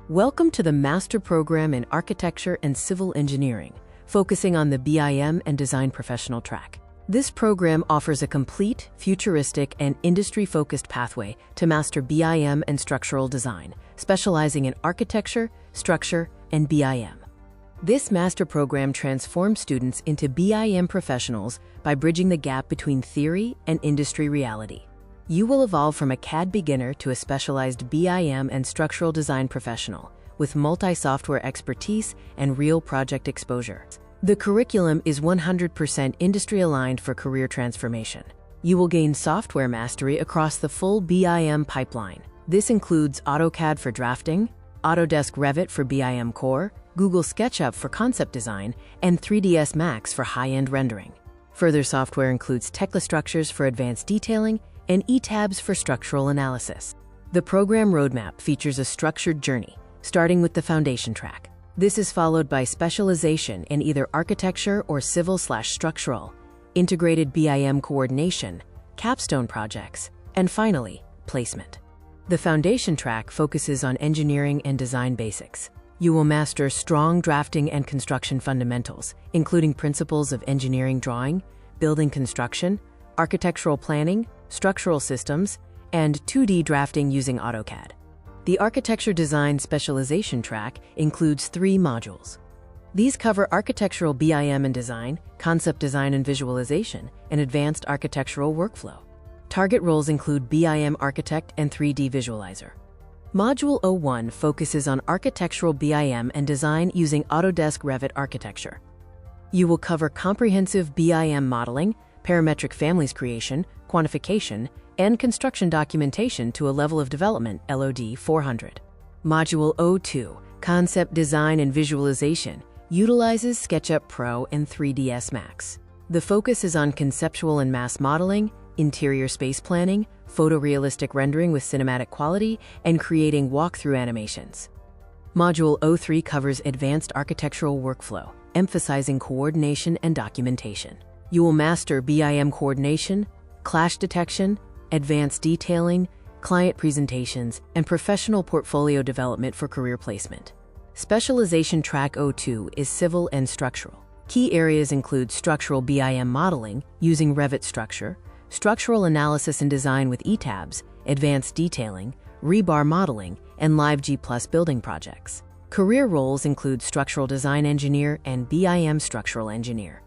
Welcome to the Master Program in Architecture and Civil Engineering, focusing on the BIM and Design Professional track. This program offers a complete, futuristic, and industry-focused pathway to master BIM and structural design, specializing in architecture, structure, and BIM. This master program transforms students into BIM professionals by bridging the gap between theory and industry reality. You will evolve from a CAD beginner to a specialized BIM and structural design professional with multi-software expertise and real project exposure. The curriculum is 100% industry-aligned for career transformation. You will gain software mastery across the full BIM pipeline. This includes AutoCAD for drafting, Autodesk Revit for BIM Core, Google SketchUp for concept design, and 3ds Max for high-end rendering. Further software includes Tekla Structures for advanced detailing and 𝐸𝐵s for structural analysis. The program roadmap features a structured journey, starting with the foundation track. This is followed by specialization in either architecture or civil/structural, integrated BIM coordination, capstone projects, and finally, placement. The foundation track focuses on engineering and design basics. You will master strong drafting and construction fundamentals, including principles of engineering drawing, building construction, architectural planning, structural systems, and 2D drafting using AutoCAD. The Architecture Design Specialization track includes 3 modules. These cover architectural BIM and design, concept design and visualization, and advanced architectural workflow. Target roles include BIM architect and 3D visualizer. Module 01 focuses on architectural BIM and design using Autodesk Revit architecture. You will cover comprehensive BIM modeling, parametric families creation, quantification, and construction documentation to a level of development LOD 400. Module 02, Concept Design and Visualization, utilizes SketchUp Pro and 3ds Max. The focus is on conceptual and mass modeling, interior space planning, photorealistic rendering with cinematic quality, and creating walkthrough animations. Module 03 covers advanced architectural workflow, emphasizing coordination and documentation. You will master BIM coordination, clash detection, advanced detailing, client presentations, and professional portfolio development for career placement. Specialization Track 02 is civil and structural. Key areas include structural BIM modeling using Revit Structure, structural analysis and design with 𝐸𝐵s, advanced detailing, rebar modeling, and LiveG+ building projects. Career roles include structural design engineer and BIM structural engineer.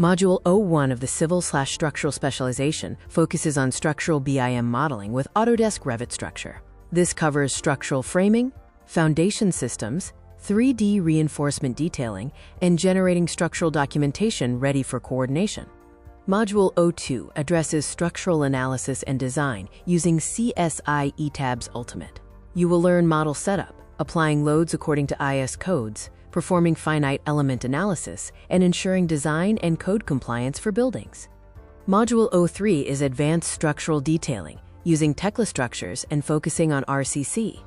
Module 01 of the Civil/Structural Specialization focuses on structural BIM modeling with Autodesk Revit Structure. This covers structural framing, foundation systems, 3D reinforcement detailing, and generating structural documentation ready for coordination. Module 02 addresses structural analysis and design using CSI 𝐸𝐵s Ultimate. You will learn model setup, applying loads according to IS codes, performing finite element analysis, and ensuring design and code compliance for buildings. Module 03 is Advanced Structural Detailing, using Tekla Structures and focusing on RCC.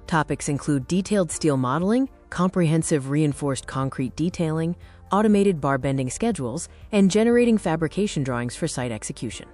Topics include detailed steel modeling, comprehensive reinforced concrete detailing, automated bar bending schedules, and generating fabrication drawings for site execution.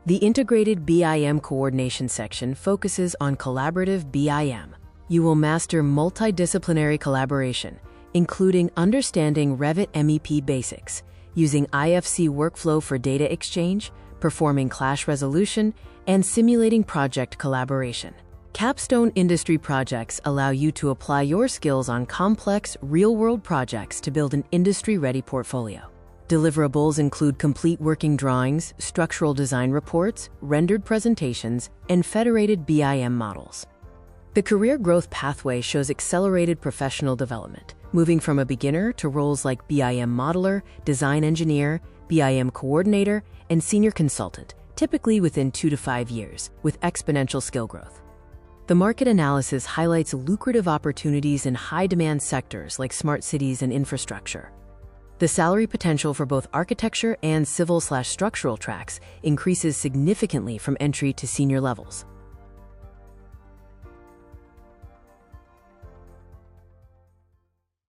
The Integrated BIM Coordination section focuses on collaborative BIM. You will master multidisciplinary collaboration, including understanding Revit MEP basics, using IFC workflow for data exchange, performing clash resolution, and simulating project collaboration. Capstone industry projects allow you to apply your skills on complex, real-world projects to build an industry-ready portfolio. Deliverables include complete working drawings, structural design reports, rendered presentations, and federated BIM models. The career growth pathway shows accelerated professional development, moving from a beginner to roles like BIM modeler, design engineer, BIM coordinator, and senior consultant, typically within 2 to 5 years, with exponential skill growth. The market analysis highlights lucrative opportunities in high-demand sectors like smart cities and infrastructure. The salary potential for both architecture and civil/structural tracks increases significantly from entry to senior levels.